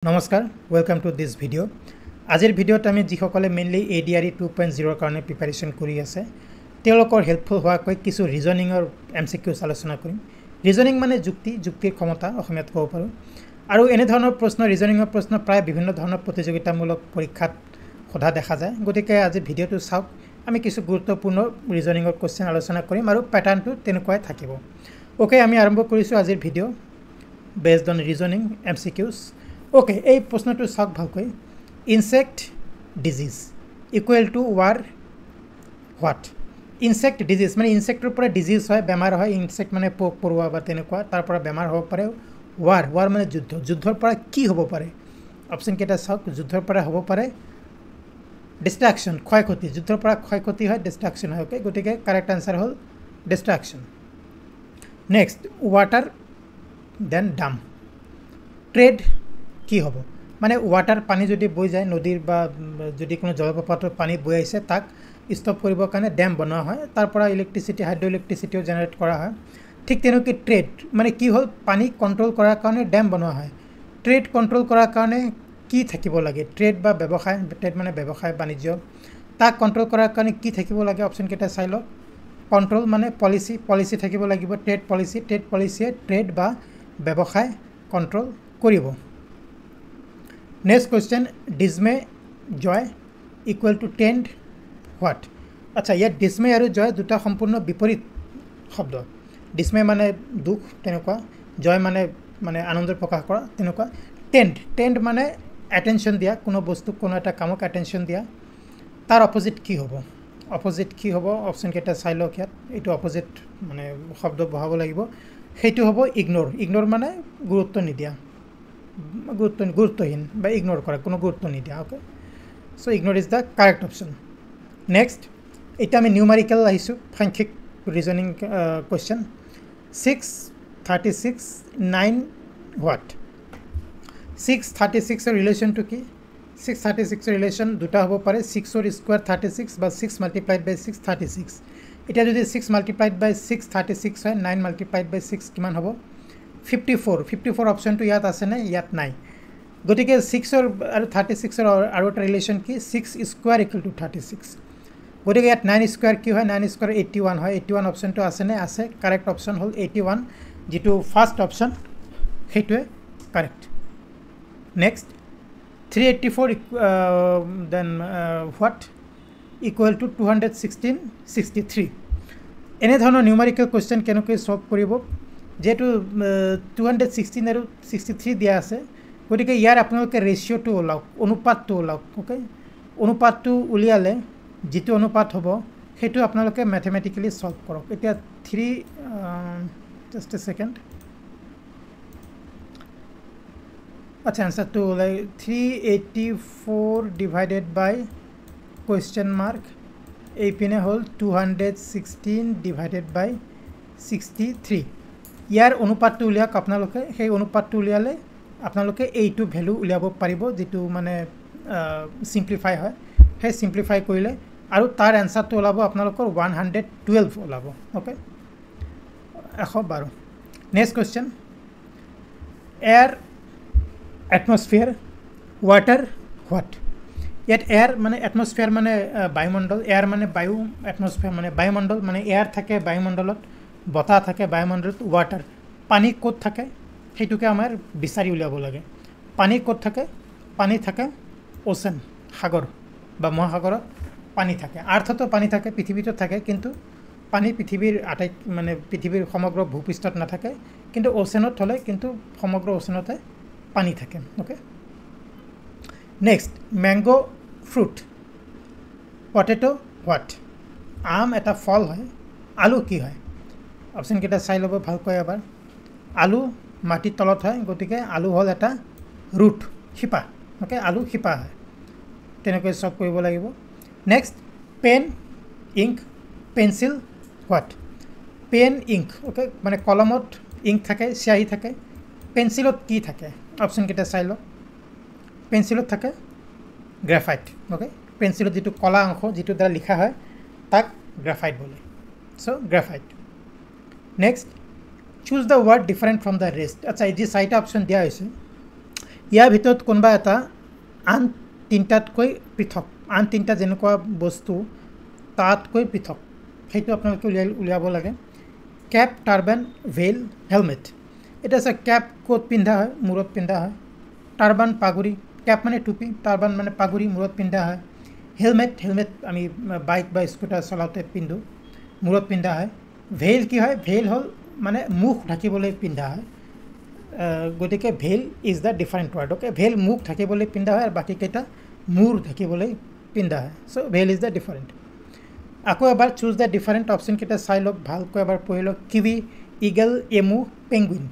নমস্কাৰ welcome to this video আজিৰ ভিডিওত আমি যিসকলে মেইনলি ADRE 2.0 কাৰণে প্ৰিপাৰেচন কৰি আছে তেওঁলোকৰ হেল্পফুল হোৱাকৈ কিছু ৰিজনিংৰ MCQs আলোচনা কৰিম ৰিজনিং মানে যুক্তিৰ ক্ষমতা অসমীয়াত ক'ব পাৰোঁ আৰু এনে ধৰণৰ প্ৰশ্ন ৰিজনিংৰ প্ৰশ্ন প্ৰায় বিভিন্ন ধৰণৰ প্ৰতিযোগিতামূলক পৰীক্ষাত সোধা দেখা যায় গতিকে আজি ভিডিওটো চাওক আমি কিছু গুৰুত্বপূৰ্ণ ৰিজনিংৰ কোৱেশ্চন আলোচনা কৰিম আৰু প্যাটাৰ্নটো তেনেকুৱাই থাকিব ওকে আমি আৰম্ভ কৰিছোঁ আজিৰ video based on reasoning MCQs okay এই প্ৰশ্নটো চাওক ভালকৈ insect disease equal to war what insect disease মানে ইনসেক্টৰ পৰা ডিজিজ হয় বেমাৰ হয় ইনসেক্ট মানে পোক পৰুৱা বা তেনেকুৱা তাৰ পৰা বেমাৰ হ'ব পাৰে ৱাৰ মানে যুদ্ধৰ পৰা কি হ'ব পাৰে অপচন কেইটা চাওক যুদ্ধৰ পৰা হ'ব পাৰে ডিষ্ট্ৰাকশ্যন ক্ষয়ক্ষতি যুদ্ধৰ পৰা ক্ষয়ক্ষতি হয় ডিষ্ট্ৰাকশ্যন হয় ওকে গতিকে কাৰেক্ট আনসাৰ হ'ল ডিষ্ট্ৰাকশ্যন নেক্সট ৱাটাৰ দেন ডাম ট্ৰেড কি হ'ব মানে ওয়াটাৰ পানী যদি বৈ যায় নদীৰ বা যদি কোনো জলপ্ৰপাতৰ পানী বৈ আহিছে তাক ষ্টপ কৰিবৰ কাৰণে ড্যাম বনোৱা হয় তাৰ পৰা ইলেক্ট্ৰিচিটি হাইড্ৰ ইলেক্ট্ৰিচিটিও জেনাৰেট কৰা হয় ঠিক তেনেকৈ ট্ৰেড মানে কি হ'ল পানী কন্ট্ৰোল কৰাৰ কাৰণে ড্যাম বনোৱা হয় ট্ৰেড কন্ট্ৰোল কৰাৰ কাৰণে কি থাকিব লাগে ট্ৰেড বা ব্যৱসায় ট্ৰেড মানে ব্যৱসায় বাণিজ্য তাক কন্ট্ৰোল কৰাৰ কাৰণে কি থাকিব লাগে অপচন কেইটা চাই লওক কন্ট্ৰোল মানে পলিসি থাকিব লাগিব ট্ৰেড পলিসিয়ে ট্ৰেড বা ব্যৱসায় কন্ট্ৰোল কৰিব Next question, dismay, joy equal to tend what? আচ্ছা ইয়াত dismay আৰু joy দুটা সম্পূৰ্ণ বিপৰীত শব্দ dismay মানে দুখ তেনেকুৱা joy মানে আনন্দ প্ৰকাশ কৰা তেনেকুৱা tend মানে attention দিয়া কোনো বস্তু কোনো এটা কামক attention দিয়া তাৰ অপোজিট কি হ'ব অপচন কেইটা চাই লওক ইয়াত এইটো অপোজিট মানে শব্দ বহাব লাগিব সেইটো হ'ব ইগনোৰ মানে গুৰুত্ব নিদিয়া গুৰুত্বহীন বা ইগনোর করা কোনো গুরুত্ব নিদিয়া okay so ignore is the correct option next এটা আমি নিউমারিক্যাল আহিছোঁ সাংখ্যিক রিজনিং কোয়েশ্চন 636 9 হোয়াট 636 এর রিলেশন টু কি 636 এর রিলেশন দুটা হ'ব পাৰে 6 এর স্কয়ার 36 বা 6 মাল্টিপ্লাইড বাই 6 36 এটা যদি 6 মাল্টিপ্লাইড বাই 6 36 হয় 9 মাল্টিপ্লাইড বাই 6 কিমান হ'ব 54 অপশন টু ইয়াত আছে না ইয়াত নাই গতিকে 6 আৰু 36 আৰু এটা ৰিলেশন কি 6 স্কয়ার ইকুয়াল টু 36 গতিকে ইয়াত 9 স্কয়ার কি হয় 9 স্কয়ার 81 হয় 81 অপশন টু আছে না আছে কারেক্ট অপশন হল 81 যেটো ফার্স্ট অপশন হেতুৱে correct next 384 then what equal to 216 63 এনে ধৰণৰ নিউমাৰিকেল কোৱেশ্চন কেনেকৈ সলভ কৰিব যেহেতু 216 আৰু 63 দিয়া আছে গতিকে ইয়াৰ আপোনালোকে ৰেশিওটো ওলাওক অনুপাতটো ওলাওক ওকে অনুপাতটো উলিয়ালে যেটো অনুপাত হ'ব হেতু আপোনালোকে ম্যাথমেটিক্যালি সলভ কৰক এতিয়া 3 জাস্ট এ সেকেন্ড আচ্ছা আনসারটো ওলাই 384 ডিভাইডেড বাই কোয়েশ্চন মার্ক এই পিনে হল 216 ডিভাইডেড বাই 63 ইয়াৰ অনুপাতটো উলিয়াক আপোনালোকে সেই অনুপাতটো উলিয়ালে আপোনালোকে এইটো ভ্যালু উলিয়াব পাৰিব যেটো মানে সিম্পলিফাই হয় সেই সিম্পলিফাই কৰিলে আৰু তাৰ আনসাৰটো ওলাব আপোনালোকৰ 112 ওলাব okay 112 next question air atmosphere water what ইয়াত এয়ার মানে এটমস্ফিয়ার মানে বায়ুমণ্ডল এয়ার মানে বায়ু এটমস্ফিয়ার মানে বায়ুমণ্ডল মানে এয়ার থাকে বায়ুমণ্ডলত বতাহ থাকে বায়ুমণ্ডলত ওয়াটার পানী ক'ত থাকে সেইটোকে আমাৰ বিচাৰি উলিয়াব লাগে পানী ক'ত থাকে পানী থাকে ওশেন সাগৰ বা মহাসাগৰত পানী থাকে আৰ্থতো পানী থাকে পৃথিৱীতো থাকে কিন্তু পানী পৃথিৱীৰ আটাই মানে পৃথিৱীৰ সমগ্ৰ ভূপৃষ্ঠত নাথাকে কিন্তু ওশেনত হলে কিন্তু সমগ্ৰ ওশেনতে পানী থাকে okay next mango fruit potato what আম এটা ফল হয় আলু কি হয় অপশন কেইটা চাই ল'ব ভালকৈ এবাৰ আলু মাটিৰ তলত হয় গতিকে আলু হল এটা ৰুট শিপা ওকে আলু শিপা হয় তেনেকৈ সব কৰিব লাগিব next pen ink pencil what pen ink okay মানে কলমত ইংক থাকে স্যাহি থাকে পেন্সিলত কি থাকে অপশন কেইটা চাই লওক পেন্সিলত থাকে গ্রাফাইট ওকে পেন্সিলত যেটো কলা অংশ যেটো দ্বাৰা লিখা হয় তাক গ্রাফাইট বলে so graphite next choose the word different from the rest আচ্ছা এই যে চাৰিটা অপশন দিয়া হৈছে ইয়াৰ ভিতৰত কোনোবা এটা আন তিনিটাতকৈ পৃথক আন তিনিটা যেনেকুৱা বস্তু তাতকৈ পৃথক সেইটো আপোনালোকে উলিয়াব লাগে কেপ টাৰ্বান ভেইল হেলমেট এটা আছে কেপ কোট পিন্ধা হয় মূৰত পিন্ধা হয় টাৰ্বান পাগুৰি কেপ মানে টুপি টাৰ্বান মানে পাগুৰি মূৰত পিন্ধা হয় হেলমেট আমি বাইক বা স্কুটাৰ চলাওঁতে পিন্ধো মূৰত পিন্ধা হয় ভেইল কি হয় ভেইল হ'ল মানে মুখ ঢাকিবলৈ পিন্ধা হয় গতিকে veil is the different ward okay veil মুখ ঢাকিবলৈ পিন্ধা হয় আৰু বাকীকেইটা মূৰ ঢাকিবলৈ পিন্ধা হয় চ' ভেইল ইজ দ্য ডিফাৰেণ্ট আকৌ এবাৰ চুজ দ্য ডিফাৰেণ্ট অপশ্যনকেইটা চাই লওক ভালকৈ এবাৰ পঢ়ি লওক কিৱি ইগল এমু পেংগুইন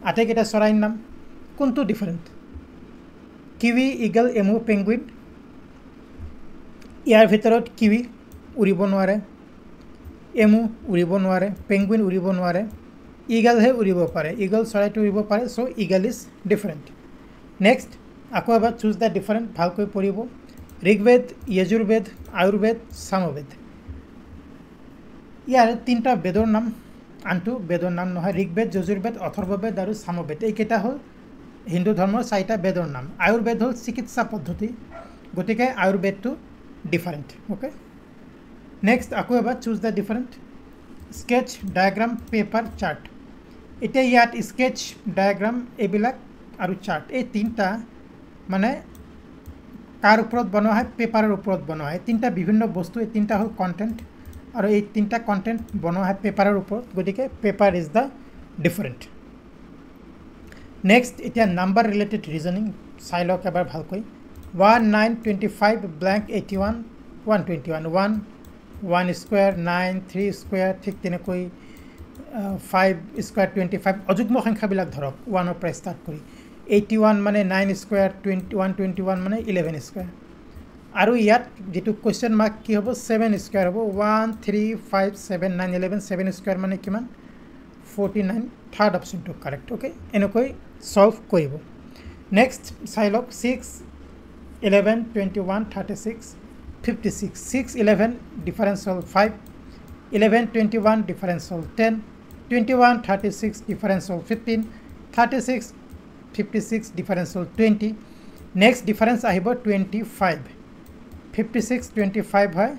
আটাইকেইটা চৰাইৰ নাম কোনটো different kiwi eagle emu penguin ইয়াৰ ভিতৰত কিৱি উৰিব নোৱাৰে এমু উৰিব নোৱাৰে পেংগুইন উৰিব নোৱাৰে ইগলহে উৰিব পাৰে ইগল চৰাইটো উৰিব পাৰে চ' ইগল ইজ ডিফাৰেণ্ট নেক্সট আকৌ এবাৰ চুজ দ্য ডিফাৰেণ্ট ভালকৈ পঢ়িব ঋগ্বেদ য়জুৰ্বেদ আয়ুৰ্বেদ সামবেদ ইয়াৰ তিনিটা বেদৰ নাম আনটো বেদৰ নাম নহয় ঋগ্বেদ যজুৰ্বেদ অথৰ্ববেদ আৰু সামবেদ এইকেইটা হ'ল হিন্দু ধৰ্মৰ চাৰিটা বেদৰ নাম আয়ুৰ্বেদ হ'ল চিকিৎসা পদ্ধতি গতিকে আয়ুৰ্বেদটো ডিফাৰেণ্ট অ'কে নেক্সট আকৌ এবাৰ choose the different sketch diagram paper chart এতিয়া ইয়াত স্কেচ ডায়েগ্ৰাম এইবিলাক আৰু চাৰ্ট এই তিনিটা মানে কাৰ ওপৰত বনোৱা হয় পেপাৰৰ ওপৰত বনোৱা হয় তিনিটা বিভিন্ন বস্তু এই তিনিটা হ'ল কণ্টেণ্ট আৰু এই তিনিটা কণ্টেণ্ট বনোৱা হয় পেপাৰৰ ওপৰত গতিকে paper is the different next এতিয়া নাম্বাৰ ৰিলেটেড ৰিজনিং চাই লওক এবাৰ ভালকৈ 1925 ব্লেংক 81 121 1 স্কুৱেৰ 9 3 স্কুৱেৰ ঠিক তেনেকৈ 5 স্কুৱেৰ 25 অযুগ্ম সংখ্যাবিলাক ধৰক 1ৰ পৰা ষ্টাৰ্ট কৰি 81 মানে 9 স্কুৱেৰ 121 মানে 11 স্কুৱেৰ আৰু ইয়াত যেটো কোৱেশ্চন মাৰ্ক কি হ'ব 7 স্কুৱেৰ হ'ব 1 3 5 7 9 11 7 স্কুৱেৰ মানে কিমান 49 থাৰ্ড অপশ্যনটো কাৰেক্ট ওকে এনেকৈ সলভ কৰিব নেক্সট চাই লওক 6 11 21 36 56 6 11 difference হ'ল 5 11 21 difference হ'ল 10 21 36 difference হ'ল 15 36 56 difference হ'ল 20 next difference আহিব 25 56 25 হয়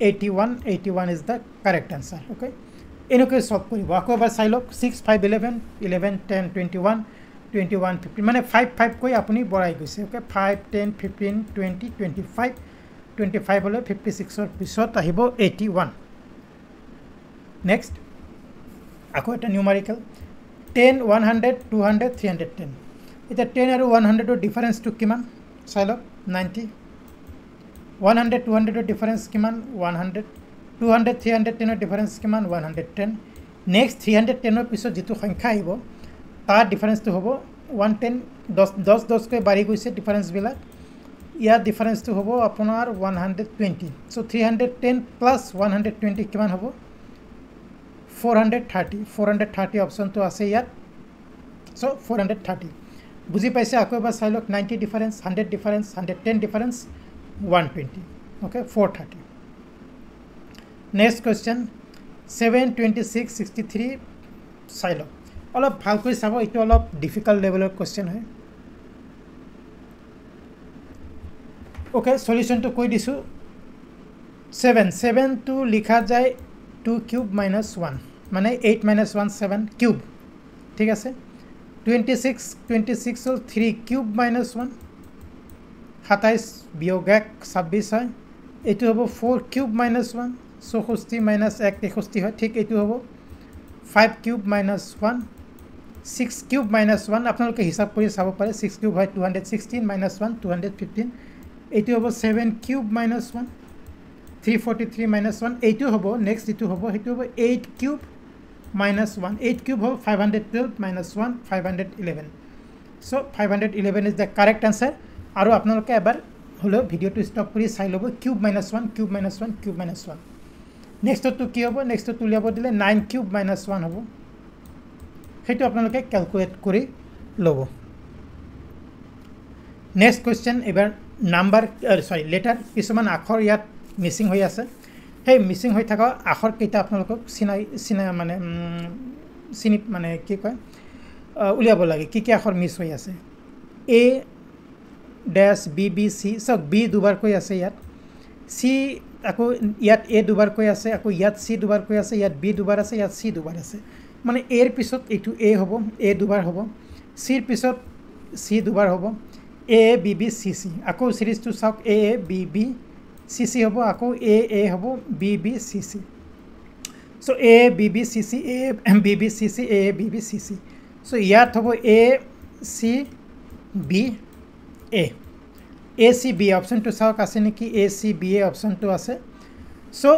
81 is the correct answer okay এনেকৈ সলভ কৰিব আকৌ এবাৰ চাই লওক 6 5 11 11 10 21 21 15 মানে 5 5 কৈ আপুনি বঢ়াই গৈছে ওকে 5 10 15 20 25 25 হলে 56 ৰ পিছত আহিব 81 নেক্সট আকৌ এটা নিউমাৰিকেল 10 100 200 310 এটা 10 আৰু 100 ৰ ডিফাৰেন্সটো কিমান চাই লওক 90 100 200 ৰ ডিফাৰেন্স কিমান 100 200 310 ৰ ডিফাৰেন্স কিমান 110 নেক্সট 310 ৰ পিছত যেটো সংখ্যা আহিব তাৰ ডিফাৰেন্সটো হ'ব 110 10 কৈ বাঢ়ি গৈছে ডিফাৰেন্স বিলাক ইয়াৰ ডিফাৰেন্সটো হ'ব আপোনাৰ 120 সো 310 প্লাস 120 কিমান হ'ব 430 অপশনটো আছে ইয়াত সো 430 বুজি পাইছে আকৌ এবাৰ চাই লওক 90 difference 100 difference 110 difference 120 okay 430 next question 7 26 63 চাই লওক অলপ ভালকৈ চাব এটো অলপ ডিফিকাল্ট লেভেলৰ কোৱেশ্চন হয় okay solution to কৈ দিছো 7 to লিখা যায় 2 cube minus 1 মানে 8 minus 1 7 cube ঠিক আছে 26 হল 3 cube minus 1 27 বিয়োগ 26 হয় এটো হ'ব 4 cube minus 1 64 minus 1 63 হয় ঠিক এটো হ'ব 5 cube minus 1 6 cube minus 1 আপোনালোকে হিসাব কৰি চাব পাৰে 6 cube হয় 216 minus 1 215 এইটো হ'ব 7 cube minus 1 343 minus 1 এইটো হ'ব নেক্সট ইটো হ'ব হেতু হ'ব 8 cube minus 1 8 cube হ'ব 512 minus 1 511 so 511 is the correct answer আৰু আপোনালোকে এবাৰ হলো ভিডিওটো ষ্টপ কৰি চাই লব cube minus 1 cube minus 1 cube minus 1 next তো কি হ'ব নেক্সট তো উলিয়াব দিলে 9 cube minus 1 হ'ব হেতু আপোনালোকে ক্যালকুলেট কৰি লব নেক্সট কোৱেশ্চন এবাৰ নাম্বাৰ সৰি লেটাৰ কিছুমান আখৰ ইয়াত মিসিং হৈ আছে সেই মিসিং হৈ থকা আখৰ কেইটা আপোনালোকক চিনাই মানে কি কয় উলিয়াব লাগে কি আখৰ মিস হৈ আছে A dash B B C চাওক B দুবাৰকৈ আছে ইয়াত C আকৌ ইয়াত A দুবাৰকৈ আছে আকৌ ইয়াত C দুবাৰকৈ আছে ইয়াত B দুবাৰ আছে ইয়াত C দুবাৰ আছে মানে A ৰ পিছত এইটো A হ'ব A দুবাৰ হ'ব C ৰ পিছত C দুবাৰ হ'ব A B B C C আকৌ সিৰিজটো চাওক A B B C C হ'ব আকৌ A হ'ব B B C C so A B B C C A B B C C A B B C C so ইয়াত হ'ব A C B A A C B অপশনটো চাওক আছে নেকি A C B A অপশনটো আছে so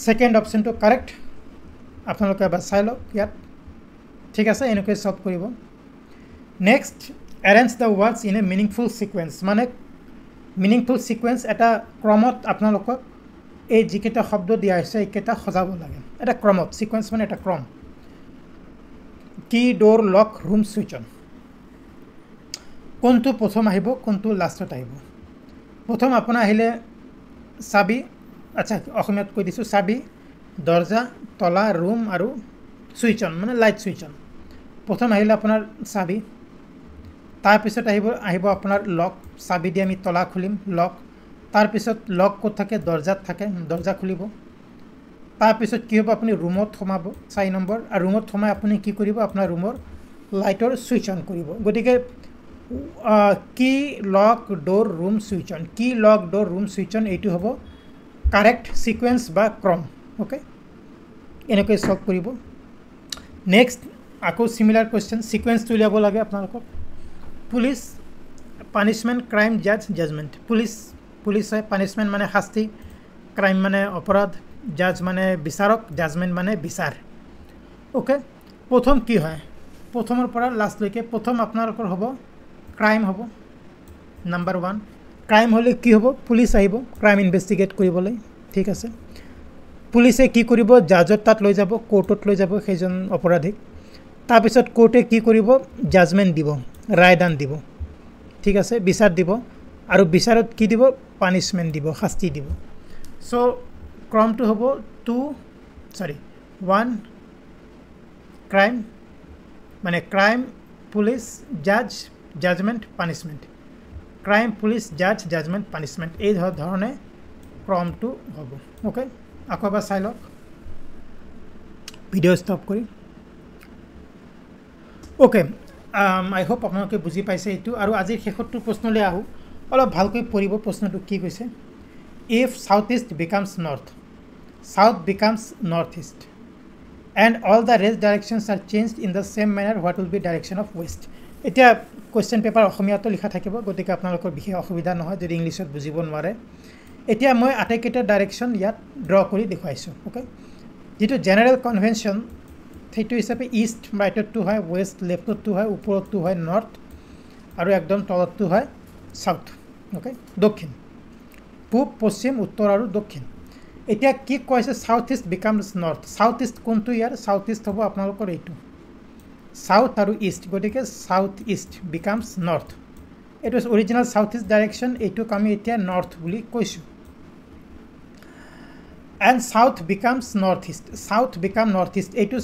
second অপশনটো correct আপোনালোকে এবাৰ চাই লওক ইয়াত ঠিক আছে এনেকৈ সলভ কৰিব next arrange the words in a meaningful sequence মানে meaningful sequence এটা ক্ৰমত আপোনালোকক এই যিকেইটা শব্দ দিয়া হৈছে এইকেইটা সজাব লাগে এটা ক্ৰমত sequence মানে এটা ক্ৰম কি ডোৰ লক ৰুম সুইচ অন কোনটো প্ৰথম আহিব কোনটো লাষ্টত আহিব প্ৰথম আপোনাৰ আহিলে চাবি আচ্ছা অসমীয়াত কৈ দিছো চাবি দরজা তলা রুম আর সুইচ অন মানে লাইট সুইচ অন প্রথম আহিলে আপনার চাবি তারপিছত আহিব আপনার লক চাবি দিয়ে আমি তলা খুলিম লক তারপিছত লক ক'ত থাকে দরজাত থাকে দরজা খুলিব তারপিছত কি হ'ব আপনি রুমত সোমাব 4 নম্বৰ আৰ ৰুমত সোমাই আপনি কি কৰিব আপনাৰ ৰুমৰ লাইটৰ সুইচ অন কৰিব গতিকে কি লক ডোর রুম সুইচ অন কি লক ডোর রুম সুইচ অন এইটো হ'ব কারেক্ট সিকোয়েন্স বা ক্রম ওকে এনেকৈ সলভ কৰিব নেক্সট আকৌ সিমিলার কোশ্চেন সিকোয়েন্স তো উলিয়াব লাগে আপোনালোকক পুলিশ পানিশমেন্ট ক্রাইম জাজ জাজমেন্ট পুলিশ হয় পানিশমেন্ট মানে শাস্তি ক্রাইম মানে অপরাধ জাজ মানে বিচারক জাজমেন্ট মানে বিচার ওকে প্রথম কি হয় প্ৰথমৰ পৰা লাস্ট লৈকে প্ৰথম আপোনালোকৰ হ'ব ক্ৰাইম হ'ব নাম্বাৰ 1 ক্ৰাইম হলে কি হ'ব পুলিশ আহিব ক্ৰাইম ইনভেস্টিগেট কৰিবলৈ ঠিক আছে পুলিশে কি কৰিব জাজৰ তাত লৈ যাব কোৰ্টত লৈ যাব সেইজন অপৰাধীক তাৰপিছত কোৰ্টে কি কৰিব জাজমেন্ট দিব ৰায়দান দিব ঠিক আছে বিচাৰ দিব আৰু বিচাৰত কি দিব পানিশমেন্ট দিব শাস্তি দিব সো ক্ৰমটো হ'ব 1 ক্রাইম মানে ক্রাইম পুলিশ জাজ জাজমেন্ট পানিশমেন্ট ক্রাইম পুলিশ জাজ জাজমেন্ট পানিশমেন্ট এই ধৰণে ক্ৰমটো হ'ব ওকে আকৌ এবাৰ চাই লওক ভিডিও ষ্টপ কৰি ওকে আই হোপ আপোনালোকে বুজি পাইছে এইটো আৰু আজিৰ শেষৰটো প্ৰশ্নলৈ আহো অলপ ভালকৈ পঢ়িব প্ৰশ্নটো কি কৈছে if south east becomes north south becomes north east and all the rest directions are changed in the same manner what will be direction of west এতিয়া কোশ্চেন পেপার অসমীয়াটো লিখা থাকিব গতিকে আপোনালোকৰ বিশেষ অসুবিধা নহয় যদি ইংলিছত বুজিব নোৱাৰে এতিয়া মই আটাইকেইটা ডাইৰেকশন ইয়াত ড্ৰ কৰি দেখুৱাইছো ওকে যেটো জেনাৰেল কনভেনশন সেইটো হিচাপে ইষ্ট ৰাইটটো হয় ওয়েস্ট লেফটটো হয় ওপৰটো হয় নৰ্থ আৰু একদম তলটো হয় সাউথ ওকে দক্ষিণ পূব পশ্চিম উত্তৰ আৰু দক্ষিণ এতিয়া কি কৈছে south east becomes north south east কোনটো ইয়াৰ সাউথ ইষ্ট হ'ব আপোনালোকৰ এইটো সাউথ আৰু ইষ্ট গতিকে south east becomes north it was original south east direction এইটো আমি এতিয়া নৰ্থ বুলি কৈছো and south becomes northeast south become northeast এইটো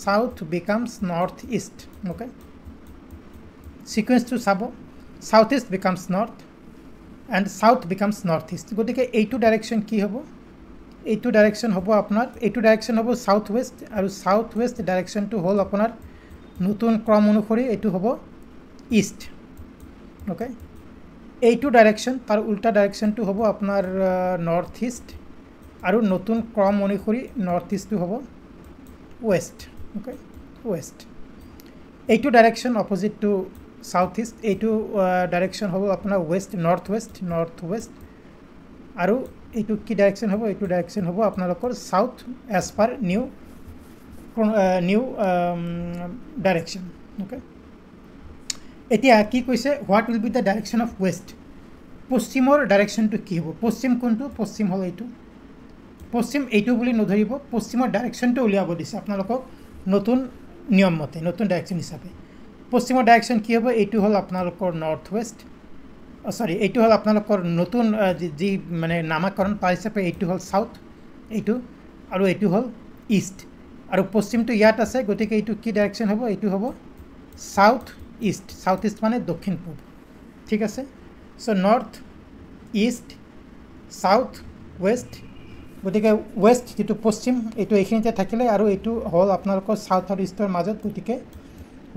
south becomes northeast okay sequence to sabo southeast becomes north and south becomes northeast গতিকে এইটো direction কি হ'ব এইটো ডাইৰেকশন হ'ব আপোনাৰ এইটো ডাইৰেকশন হ'ব সাউথ ওয়েস্ট আৰু সাউথ ওয়েস্ট ডাইৰেকশন টু হ'ল আপোনাৰ নতুন ক্ৰম অনুসৰি এইটো হ'ব ইষ্ট ওকে এইটো ডাইৰেকশন তাৰ উল্টা ডাইৰেকশন টু হ'ব আপোনাৰ নৰ্থ ইষ্ট আৰু নতুন ক্ৰম অনুসৰি নৰ্থ ইষ্ট টু হ'ব ওয়েস্ট ওকে ওয়েস্ট এইটো direction opposite to south east এইটো ডাইৰেকশন হ'ব আপোনাৰ ওয়েস্ট নৰ্থ ওয়েস্ট আৰু এইটো কি ডাইৰেকশন হ'ব এইটো ডাইৰেকশন হ'ব আপোনালোকৰ south as per new direction okay এতিয়া কি কৈছে what will be the direction of west পশ্চিমৰ ডাইৰেকশনটো কি হ'ব পশ্চিম কোনটো পশ্চিম হ'ল এইটো পশ্চিম এইটো বুলি নধৰিব পশ্চিমৰ ডাইৰেকশনটো উলিয়াব দিছে আপোনালোকক নতুন নিয়ম মতে নতুন ডাইৰেকশন হিচাপে পশ্চিমৰ ডাইৰেকশন কি হ'ব এইটো হ'ল আপোনালোকৰ নৰ্থ ওয়েস্ট সৰি এইটো হ'ল আপোনালোকৰ নতুন যি মানে নামকৰণ পাই হিচাপে এইটো হ'ল সাউথ এইটো আৰু এইটো হ'ল ইষ্ট আৰু পশ্চিমটো ইয়াত আছে গতিকে এইটো কি ডাইৰেকশন হ'ব এইটো হ'ব সাউথ ইষ্ট সাউথ ইষ্ট মানে দক্ষিণ পূব ঠিক আছে so north east south West গতিকে ওয়েস্ট যেটো পশ্চিম এইটো এইখিনিতে থাকিলে আৰু এইটো হল আপোনালোকৰ সাউথ আৰু ইষ্টৰ মাজত গতিকে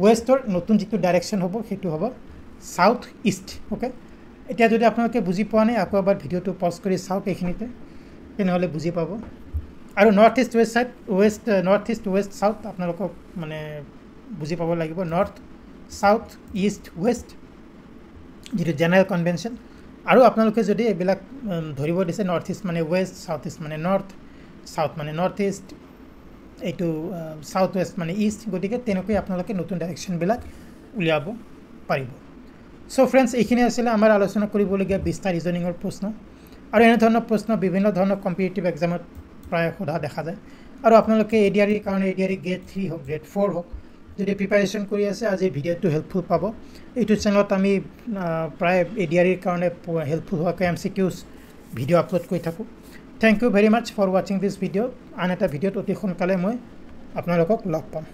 ওয়েষ্টৰ নতুন যেটো ডাইৰেকশন হ'ব সেইটো হ'ব সাউথ ইষ্ট ওকে এতিয়া যদি আপোনালোকে বুজি পোৱা নাই আকৌ এবাৰ ভিডিওটো পজ কৰি চাওক এইখিনিতে তেনেহলে বুজি পাব আৰু north east waste side north east waste south আপোনালোকক মানে বুজি পাব লাগিব নৰ্থ সাউথ ইষ্ট ওয়েষ্ট যেটো জেনাৰেল কনভেনশন আৰু আপোনালোকে যদি এবিলাক ধৰিব দিছে নৰ্থ ইষ্ট মানে ওয়েষ্ট সাউথ ইষ্ট মানে নৰ্থ সাউথ মানে নৰ্থ ইষ্ট এইটো সাউথ ওয়েষ্ট মানে ইষ্ট গতিকে তেনেকৈ আপোনালোকে নতুন ডাইৰেকশন বিলাক উলিয়াব পাৰিব সো ফ্ৰেন্ডস এইখিনি আছিল আমাৰ আলোচনা কৰিবলগীয়া 20টা ৰিজনিংৰ প্ৰশ্ন আৰু এনে ধৰণৰ প্ৰশ্ন বিভিন্ন ধৰণৰ কম্পিটিটিভ এক্সামত প্ৰায় সোধা দেখা যায় আৰু আপোনালোকে এডিআৰইৰ কাৰণে এডিআৰই গ্ৰেড 3 হওক গ্ৰেড 4 হওক যদি প্ৰিপাৰেচন কৰি আছে আজি ভিডিওটো হেল্পফুল পাব এইটো চেনেলত আমি প্ৰায় এডিআৰইৰ কাৰণে হেল্পফুল হোৱা এমসিকিউজ ভিডিও আপলোড কৰি থাকো thank you very much for watching this video আন এটা ভিডিওত অতি সোনকালে মই আপোনালোকক লগ পাম